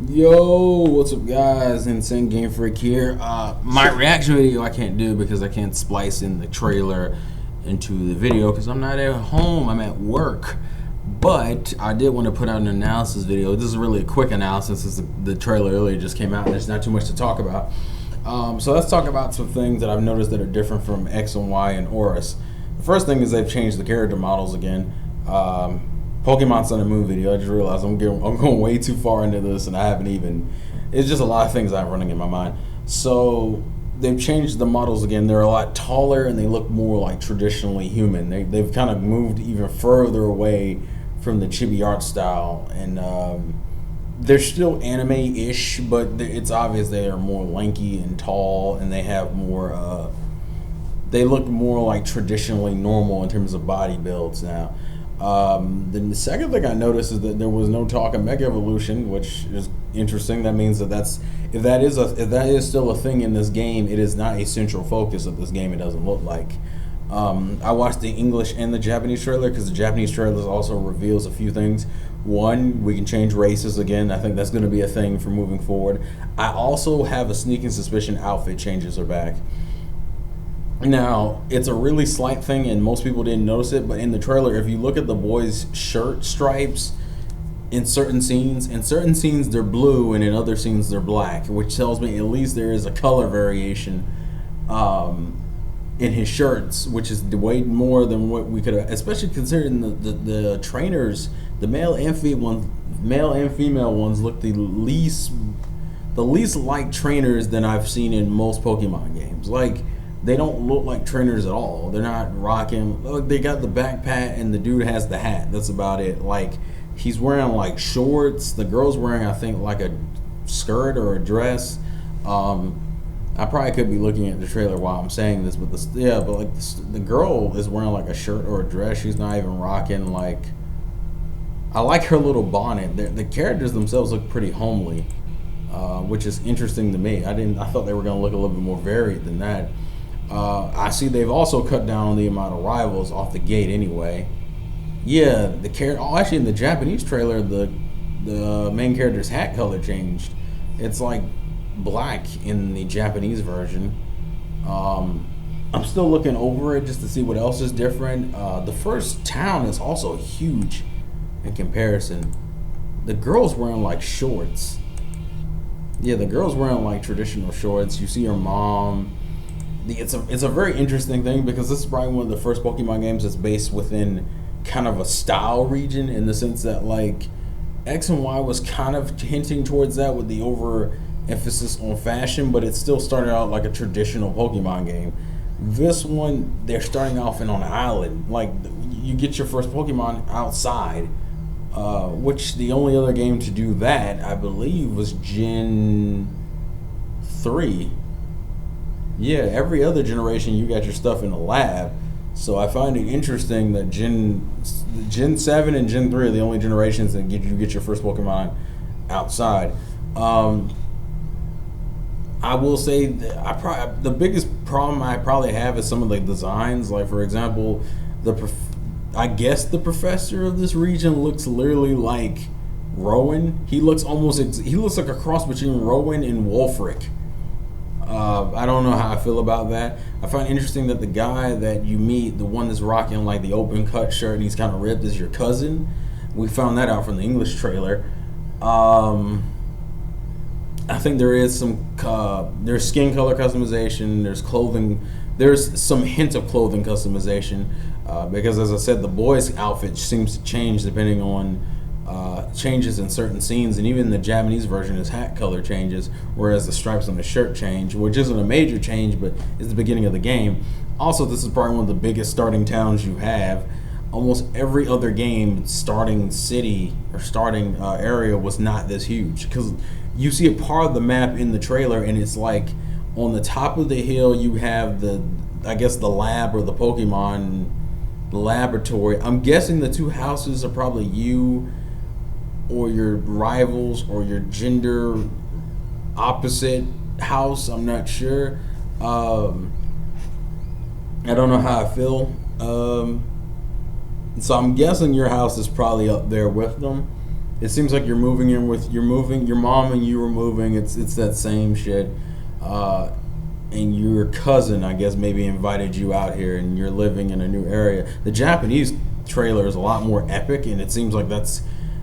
Yo, what's up, guys? Insane Game Freak here. My reaction video I can't do because I can't splice in the trailer into the video because I'm not at home. I'm at work. But I did want to put out an analysis video. This is really a quick analysis since the trailer earlier just came out and there's not too much to talk about. So let's talk about some things that I've noticed that are different from X and Y and Oris. The first thing is they've changed the character models again. Pokemon Sun and Moon video. I just realized I'm going way too far into this, and I haven't even. It's just a lot of things I'm running in my mind. So they've changed the models again. They're a lot taller, and they look more like traditionally human. They've kind of moved even further away from the chibi art style, and they're still anime-ish, but it's obvious they are more lanky and tall, and they have more. They look more like traditionally normal in terms of body builds now. Then the second thing I noticed is that there was no talk of Mega Evolution, which is interesting. That means that if that is still a thing in this game, it is not a central focus of this game. It doesn't look like. I watched the English and the Japanese trailer because the Japanese trailer also reveals a few things. One, we can change races again. I think that's going to be a thing for moving forward. I also have a sneaking suspicion outfit changes are back. Now, it's a really slight thing and most people didn't notice it, but in the trailer, if you look at the boys' shirt stripes in certain scenes they're blue and in other scenes they're black, which tells me at least there is a color variation in his shirts, which is way more than what we could have, especially considering the trainers, the male and female ones look the least like trainers than I've seen in most Pokemon games. Like, they don't look like trainers at all. They're not rocking. Look, they got the backpack and the dude has the hat. That's about it. Like, he's wearing like shorts. The girl's wearing, I think, like a skirt or a dress. I probably could be looking at the trailer while I'm saying this, but the girl is wearing like a shirt or a dress. She's not even rocking like. I like her little bonnet. The characters themselves look pretty homely, which is interesting to me. I thought they were gonna look a little bit more varied than that. I see they've also cut down on the amount of rivals off the gate anyway. Yeah, actually in the Japanese trailer, the main character's hat color changed. It's like black in the Japanese version. I'm still looking over it just to see what else is different. The first town is also huge in comparison. The girl's wearing like shorts. Yeah, the girl's wearing like traditional shorts. You see her mom. It's a very interesting thing because this is probably one of the first Pokemon games that's based within kind of a style region, in the sense that like X and Y was kind of hinting towards that with the over emphasis on fashion, but it still started out like a traditional Pokemon game. This one, they're starting off on an island. Like, you get your first Pokemon outside, which the only other game to do that, I believe, was Gen 3. Yeah, every other generation you got your stuff in the lab. So I find it interesting that Gen 7 and Gen 3 are the only generations that you get your first Pokemon outside. I will say that the biggest problem I probably have is some of the designs. Like, for example, I guess the professor of this region looks literally like Rowan. He looks like a cross between Rowan and Wolfric. I don't know how I feel about that. I find it interesting that the guy that you meet, the one that's rocking like the open cut shirt and he's kind of ripped, is your cousin. We found that out from the English trailer. I think there is there's skin color customization, there's clothing, there's some hint of clothing customization, because as I said, the boy's outfit seems to change depending on changes in certain scenes, and even the Japanese version, his hat color changes, whereas the stripes on the shirt change, which isn't a major change, but it's the beginning of the game. Also, this is probably one of the biggest starting towns you have. Almost every other game starting city or starting area was not this huge, because you see a part of the map in the trailer and it's like on the top of the hill you have the lab or the Pokemon laboratory. I'm guessing the two houses are probably you or your rivals or your gender opposite house. I'm not sure. I don't know how I feel. So I'm guessing your house is probably up there with them. It seems like you're moving your mom and you were moving. It's that same shit. Uh, and your cousin, I guess, maybe invited you out here, and you're living in a new area. The Japanese trailer is a lot more epic, and it seems like that's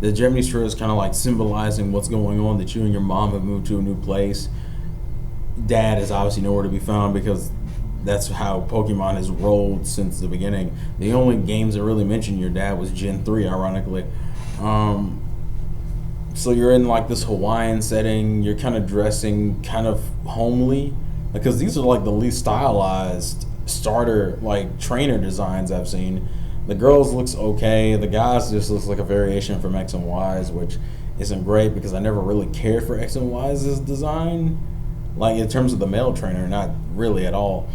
the Japanese trailer is kind of like symbolizing what's going on. That you and your mom have moved to a new place. Dad is obviously nowhere to be found because that's how Pokemon has rolled since the beginning. The only games that really mentioned your dad was Gen 3, ironically. Um, so you're in like this Hawaiian setting. You're kind of dressing kind of homely because these are like the least stylized starter like trainer designs I've seen. The girls looks okay. The guys just looks like a variation from X and Y's, which isn't great because I never really cared for X and Y's design. Like in terms of the male trainer, not really at all.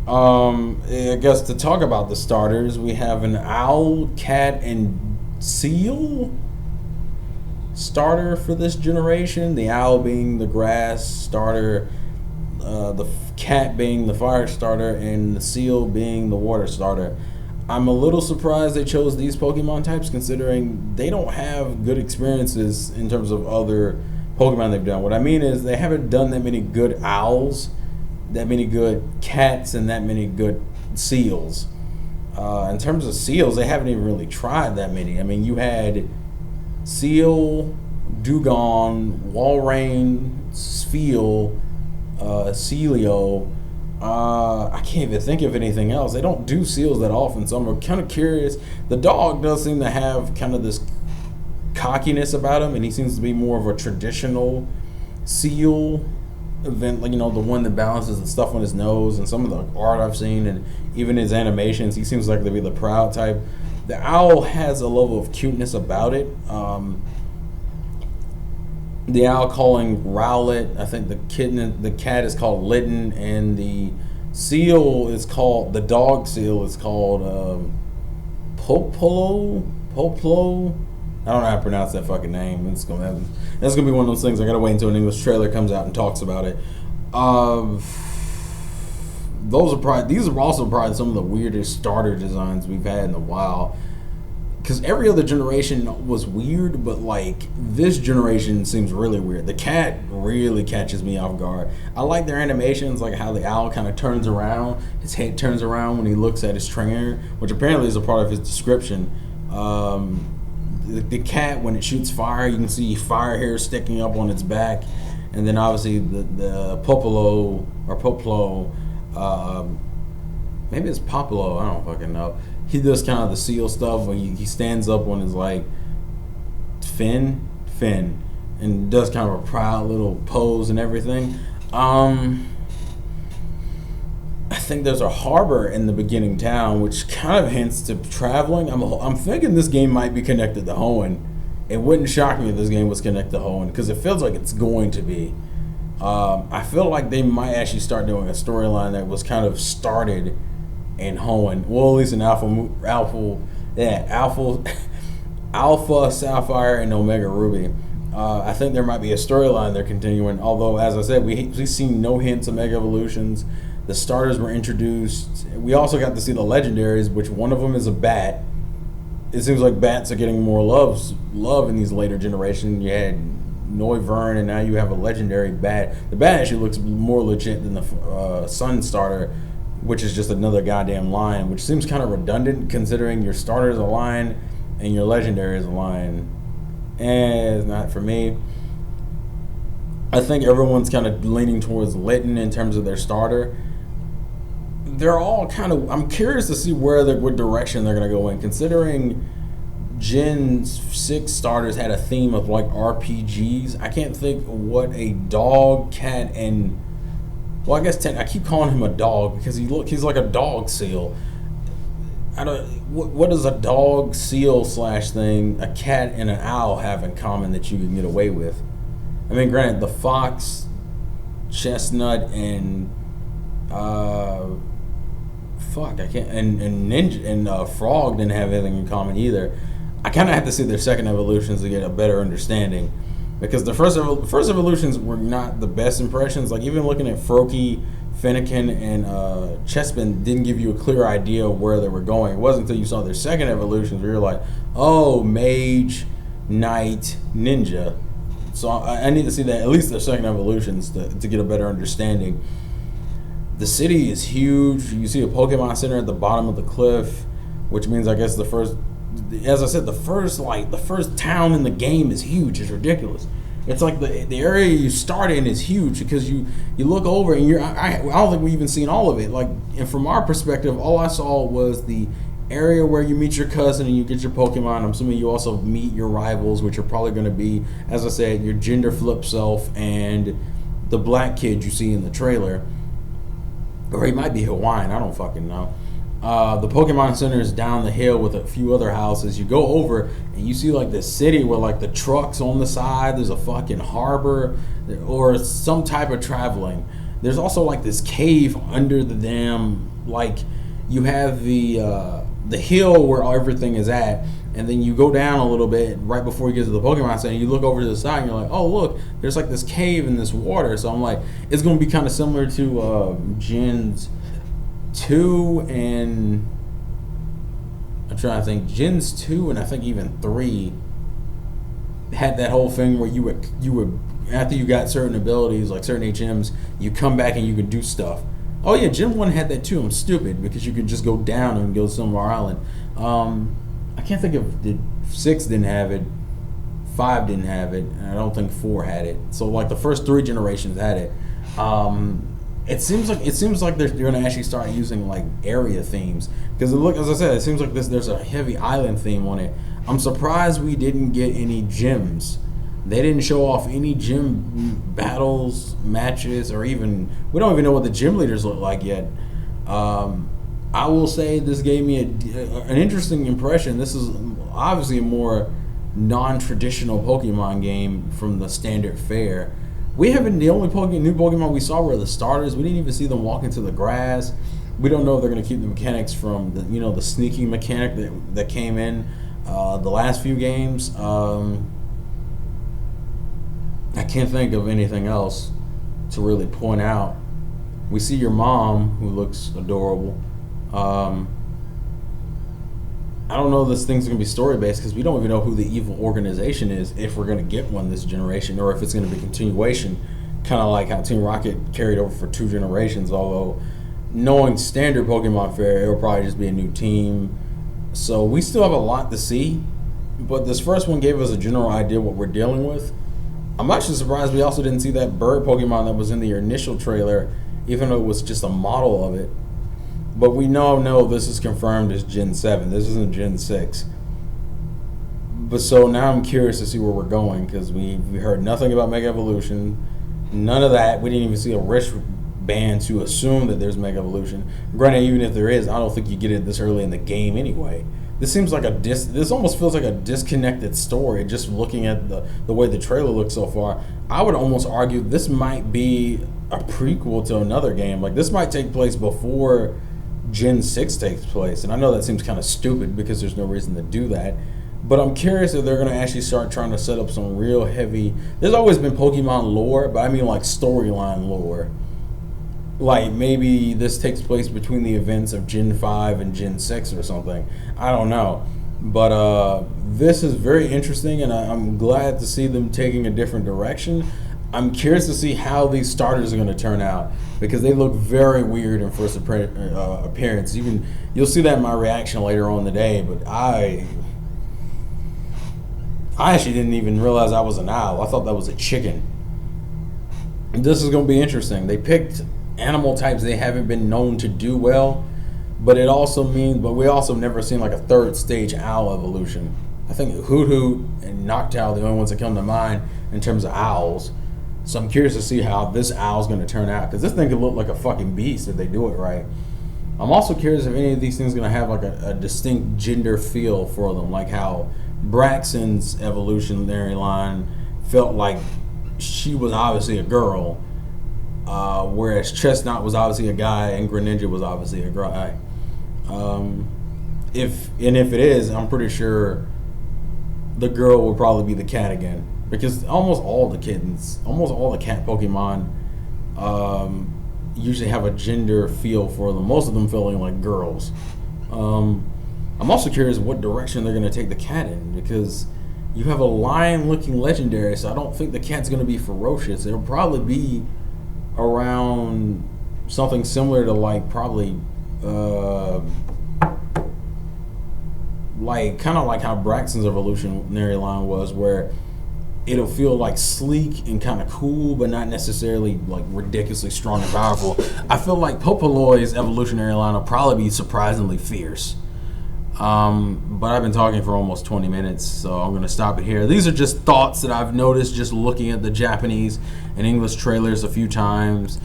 I guess to talk about the starters, we have an owl, cat, and seal starter for this generation. The owl being the grass starter, the cat being the fire starter, and the seal being the water starter. I'm a little surprised they chose these Pokemon types considering they don't have good experiences in terms of other Pokemon they've done. What I mean is they haven't done that many good owls, that many good cats, and that many good seals. In terms of seals, they haven't even really tried that many. I mean, you had Seal, Dugong, Walrein, Spheal, Celio. I can't even think of anything else. They don't do seals that often, so I'm kind of curious. The dog does seem to have kind of this cockiness about him, and he seems to be more of a traditional seal event, like, you know, the one that balances the stuff on his nose. And some of the art I've seen, and even his animations, he seems like to be the proud type. The owl has a level of cuteness about it. The owl calling Rowlet. I think the cat is called Litten, and the seal is called, the dog seal is called Popolo. I don't know how to pronounce that fucking name. That's gonna be one of those things I gotta wait until an English trailer comes out and talks about it. These are also probably some of the weirdest starter designs we've had in a while. Because every other generation was weird, but like this generation seems really weird. The cat really catches me off guard. I like their animations, like how the owl kind of turns around, his head turns around when he looks at his trainer, which apparently is a part of his description. The cat, when it shoots fire, you can see fire hair sticking up on its back, and then obviously the Popolo or Poplo, maybe it's Popolo, I don't fucking know. He does kind of the seal stuff when he stands up on his like fin, and does kind of a proud little pose and everything. I think there's a harbor in the beginning town, which kind of hints to traveling. I'm thinking this game might be connected to Hoenn. It wouldn't shock me if this game was connected to Hoenn because it feels like it's going to be. I feel like they might actually start doing a storyline that was kind of started in Hoenn. Well, at least in Alpha Sapphire and Omega Ruby. I think there might be a storyline they're continuing. Although, as I said, we've seen no hints of Mega Evolutions. The starters were introduced. We also got to see the legendaries, which one of them is a bat. It seems like bats are getting more love in these later generations. You had Noivern, and now you have a legendary bat. The bat actually looks more legit than the Sun starter, which is just another goddamn lion, which seems kind of redundant considering your starter is a lion and your legendary is a lion. And it's not for me. I think everyone's kind of leaning towards Litten in terms of their starter. They're all kind of, I'm curious to see what direction they're going to go in, considering Gen 6 starters had a theme of like RPGs. I can't think what a dog, cat, and, well, I guess I keep calling him a dog because he's like a dog seal. What does a dog seal slash thing, a cat, and an owl have in common that you can get away with? I mean, granted, the fox, chestnut, and ninja and frog didn't have anything in common either. I kind of have to see their second evolutions to get a better understanding, because the first evolutions were not the best impressions. Like even looking at Froakie, Fennekin, and Chespin didn't give you a clear idea of where they were going. It wasn't until you saw their second evolutions where you're like, oh, mage, knight, ninja. So I need to see that, at least the second evolutions, to get a better understanding. The city is huge. You see a Pokemon Center at the bottom of the cliff, which means I guess the first, as I said, the first town in the game is huge. It's ridiculous. It's like the area you start in is huge because you look over and I don't think we've even seen all of it. Like, and from our perspective, all I saw was the area where you meet your cousin and you get your Pokemon. I'm assuming you also meet your rivals, which are probably going to be, as I said, your gender flip self and the black kid you see in the trailer. Or he might be Hawaiian, I don't fucking know. The Pokemon Center is down the hill with a few other houses. You go over and you see like the city where like the trucks on the side, there's a fucking harbor or some type of traveling. There's also like this cave under the dam, like you have the hill where everything is at, and then you go down a little bit right before you get to the Pokemon Center. You look over to the side, and you're like, "Oh, look, there's like this cave in this water." So I'm like, it's gonna be kind of similar to Gens 2 and I'm trying to think. Gens 2 and I think even 3 had that whole thing where you would after you got certain abilities like certain HMs, you come back and you can do stuff. Oh yeah, Gen 1 had that too. I'm stupid because you could just go down and go to Silver Island. I can't think of, 6 didn't have it, 5 didn't have it, and I don't think 4 had it. So like the first 3 generations had it. It seems like they're going to actually start using like area themes because as I said, it seems like there's a heavy island theme on it. I'm surprised we didn't get any gyms. They didn't show off any gym battles, matches, or even, we don't even know what the gym leaders look like yet. I will say this gave me an interesting impression. This is obviously a more non-traditional Pokemon game from the standard fare. We haven't, the only new Pokemon we saw were the starters. We didn't even see them walk into the grass. We don't know if they're going to keep the mechanics from the sneaking mechanic that came in the last few games. I can't think of anything else to really point out. We see your mom, who looks adorable. I don't know if this thing's going to be story-based because we don't even know who the evil organization is, if we're going to get one this generation, or if it's going to be continuation, kind of like how Team Rocket carried over for 2 generations, although knowing standard Pokemon fare, it'll probably just be a new team. So we still have a lot to see, but this first one gave us a general idea what we're dealing with. I'm actually surprised we also didn't see that bird Pokemon that was in the initial trailer, even though it was just a model of it. But we know this is confirmed as Gen 7. This isn't Gen 6. But so now I'm curious to see where we're going because we heard nothing about Mega Evolution. None of that. We didn't even see a wristband to assume that there's Mega Evolution. Granted, even if there is, I don't think you get it this early in the game anyway. This seems like this almost feels like a disconnected story just looking at the way the trailer looks so far. I would almost argue this might be a prequel to another game. Like this might take place before Gen 6 takes place. And I know that seems kind of stupid because there's no reason to do that. But I'm curious if they're going to actually start trying to set up some real heavy... There's always been Pokemon lore, but I mean like storyline lore. Like maybe this takes place between the events of Gen 5 and Gen 6 or something. I don't know. But this is very interesting, and I'm glad to see them taking a different direction. I'm curious to see how these starters are going to turn out because they look very weird in first appearance. You'll see that in my reaction later on today, but I actually didn't even realize I was an owl. I thought that was a chicken. This is going to be interesting. They picked animal types they haven't been known to do well, but we also never seen like a 3rd stage owl evolution. I think Hoot Hoot and Noctowl are the only ones that come to mind in terms of owls. So I'm curious to see how this owl's going to turn out because this thing could look like a fucking beast if they do it right. I'm also curious if any of these things are going to have like a distinct gender feel for them, like how Braxton's evolutionary line felt like she was obviously a girl, whereas Chestnut was obviously a guy and Greninja was obviously a guy. If it is, I'm pretty sure the girl will probably be the cat again, because almost all the cat Pokemon usually have a gender feel for them. Most of them feeling like girls. I'm also curious what direction they're going to take the cat in, because You have a lion-looking legendary, so I don't think the cat's going to be ferocious. It'll probably be around something similar to like probably like kind of like how Braxton's evolutionary line was, where it'll feel like sleek and kind of cool, but not necessarily like ridiculously strong and powerful. I feel like Popoloy's evolutionary line will probably be surprisingly fierce. But I've been talking for almost 20 minutes, so I'm going to stop it here. These are just thoughts that I've noticed just looking at the Japanese and English trailers a few times.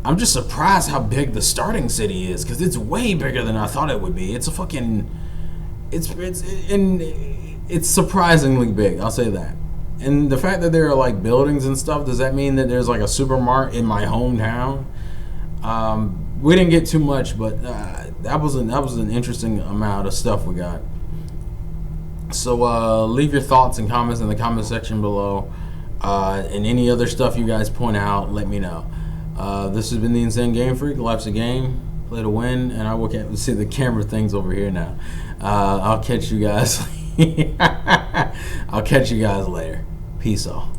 I'm just surprised how big the starting city is, because it's way bigger than I thought it would be. It's a fucking... It's surprisingly big, I'll say that. And the fact that there are like buildings and stuff, does that mean that there's like a supermarket in my hometown? We didn't get too much, but that was an interesting amount of stuff we got. So leave your thoughts and comments in the comment section below, and any other stuff you guys point out, let me know. This has been the Insane Game Freak. Life's a game, play to win, and I will see the camera things over here now. I'll catch you guys. I'll catch you guys later. Peace out.